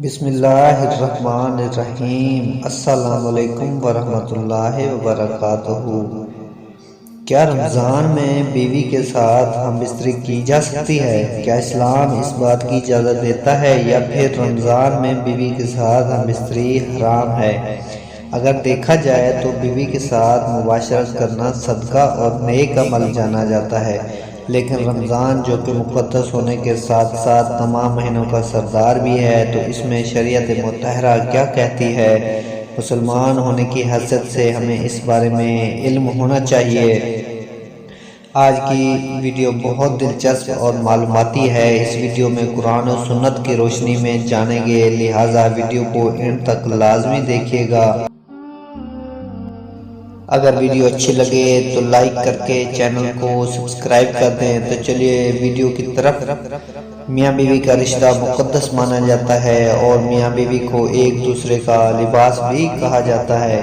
بسم اللہ الرحمن الرحیم۔ السلام علیکم ورحمۃ اللہ وبرکاتہ۔ کیا رمضان میں بیوی کے ساتھ ہم بستری کی جا سکتی ہے؟ کیا اسلام اس بات کی اجازت دیتا ہے یا پھر رمضان میں بیوی کے ساتھ ہم بستری حرام ہے؟ اگر دیکھا جائے تو بیوی کے ساتھ مباشرت کرنا صدقہ اور نیک عمل جانا جاتا ہے، لیکن رمضان جو کہ مقدس ہونے کے ساتھ ساتھ تمام مہینوں کا سردار بھی ہے، تو اس میں شریعت مطہرہ کیا کہتی ہے؟ مسلمان ہونے کی حیثیت سے ہمیں اس بارے میں علم ہونا چاہیے۔ آج کی ویڈیو بہت دلچسپ اور معلوماتی ہے۔ اس ویڈیو میں قرآن و سنت کی روشنی میں جانیں گے، لہٰذا ویڈیو کو اینڈ تک لازمی دیکھیے گا۔ اگر ویڈیو اچھی لگے تو لائک کر کے چینل کو سبسکرائب کر دیں۔ تو چلیے ویڈیو کی طرف۔ میاں بیوی کا رشتہ مقدس مانا جاتا ہے اور میاں بیوی کو ایک دوسرے کا لباس بھی کہا جاتا ہے۔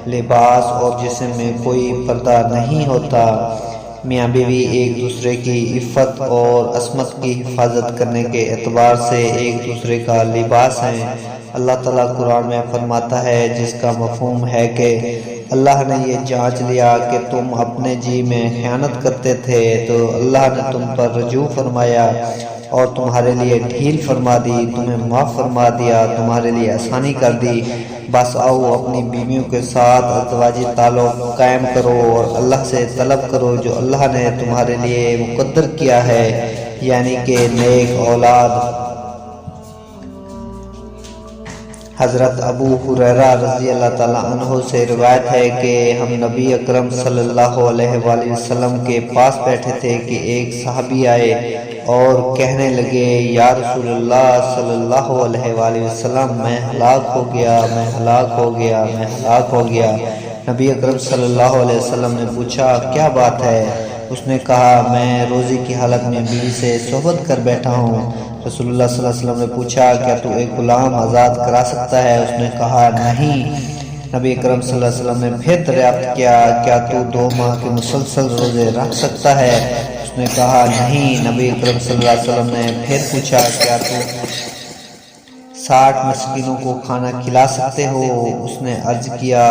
لباس اور جسم میں کوئی پردہ نہیں ہوتا۔ میاں بیوی ایک دوسرے کی عفت اور عصمت کی حفاظت کرنے کے اعتبار سے ایک دوسرے کا لباس ہیں۔ اللہ تعالیٰ قرآن میں فرماتا ہے، جس کا مفہوم ہے کہ اللہ نے یہ جانچ لیا کہ تم اپنے جی میں خیانت کرتے تھے، تو اللہ نے تم پر رجوع فرمایا اور تمہارے لیے ڈھیل فرما دی، تمہیں معاف فرما دیا، تمہارے لیے آسانی کر دی۔ بس آؤ اپنی بیویوں کے ساتھ ازدواجی تعلق قائم کرو اور اللہ سے طلب کرو جو اللہ نے تمہارے لیے مقدر کیا ہے، یعنی کہ نیک اولاد۔ حضرت ابو ہریرہ رضی اللہ تعالیٰ عنہ سے روایت ہے کہ ہم نبی اکرم صلی اللہ علیہ وآلہ وسلم کے پاس بیٹھے تھے کہ ایک صحابی آئے اور کہنے لگے، یا رسول اللہ صلی اللہ علیہ وآلہ وسلم، میں ہلاک ہو گیا، میں ہلاک ہو گیا، میں ہلاک ہو گیا۔ نبی اکرم صلی اللہ علیہ وسلم نے پوچھا، کیا بات ہے؟ اس نے کہا، میں روزے کی حالت میں بیوی سے صحبت کر بیٹھا ہوں۔ رسول اللہ صلی اللہ علیہ وسلم نے پوچھا، کیا تو ایک غلام آزاد کرا سکتا ہے؟ اس نے کہا، نہیں۔ نبی اکرم صلی اللہ علیہ وسلم نے پھر دریافت کیا، کیا تو 2 ماہ کے مسلسل روزے رکھ سکتا ہے؟ اس نے کہا، نہیں۔ نبی اکرم صلی اللہ علیہ وسلم نے پھر پوچھا، کیا تو 60 مسکینوں کو کھانا کھلا سکتے ہو؟ اس نے عرض کیا،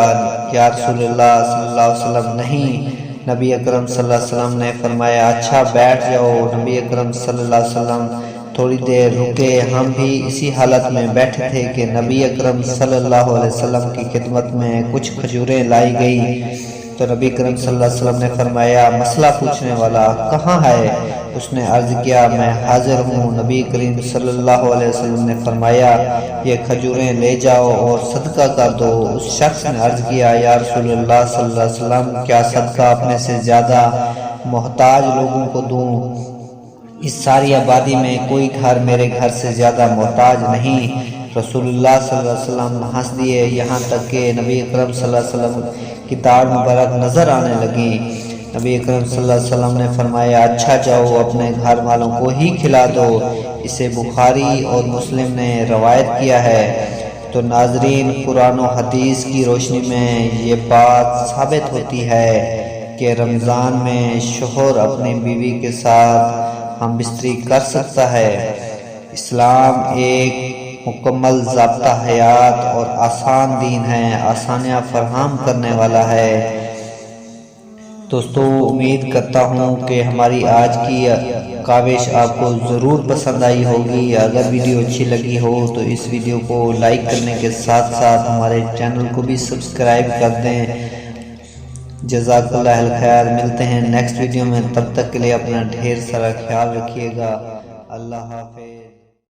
یا رسول اللہ صلی اللہ علیہ وسلم، نہیں۔ نبی اکرم صلی اللہ علیہ وسلم نے فرمایا، اچھا بیٹھ جاؤ۔ نبی اکرم صلی اللہ علیہ وسلم تھوڑی دیر رکے۔ ہم بھی اسی حالت میں بیٹھے تھے کہ نبی اکرم صلی اللہ علیہ وسلم کی خدمت میں کچھ کھجوریں لائی گئی، تو نبی اکرم صلی اللہ علیہ وسلم نے فرمایا، مسئلہ پوچھنے والا کہاں ہے؟ اس نے عرض کیا، میں حاضر ہوں۔ نبی کریم صلی اللہ علیہ وسلم نے فرمایا، یہ کھجوریں لے جاؤ اور صدقہ کر دو۔ اس شخص نے عرض کیا، یا رسول اللہ صلی اللہ علیہ وسلم، کیا صدقہ اپنے سے زیادہ محتاج لوگوں کو دوں؟ اس ساری آبادی میں کوئی گھر میرے گھر سے زیادہ محتاج نہیں۔ رسول اللہ صلی اللہ علیہ وسلم ہنس دیے، یہاں تک کہ نبی اکرم صلی اللہ علیہ وسلم کی داڑھ مبارک نظر آنے لگی۔ نبی اکرم صلی اللہ علیہ وسلم نے فرمایا، اچھا جاؤ اپنے گھر والوں کو ہی کھلا دو۔ اسے بخاری اور مسلم نے روایت کیا ہے۔ تو ناظرین، قرآن و حدیث کی روشنی میں یہ بات ثابت ہوتی ہے کہ رمضان میں شوہر اپنی بیوی کے ساتھ ہم بستری کر سکتا ہے۔ اسلام ایک مکمل ضابطہ حیات اور آسان دین ہے، آسانیاں فراہم کرنے والا ہے۔ دوستو، امید کرتا ہوں کہ ہماری آج کی کاوش آپ کو ضرور پسند آئی ہوگی۔ اگر ویڈیو اچھی لگی ہو تو اس ویڈیو کو لائک کرنے کے ساتھ ساتھ ہمارے چینل کو بھی سبسکرائب کر دیں۔ جزاک اللہ خیر۔ ملتے ہیں نیکسٹ ویڈیو میں، تب تک کے لیے اپنا ڈھیر سارا خیال رکھیے گا۔ اللہ حافظ۔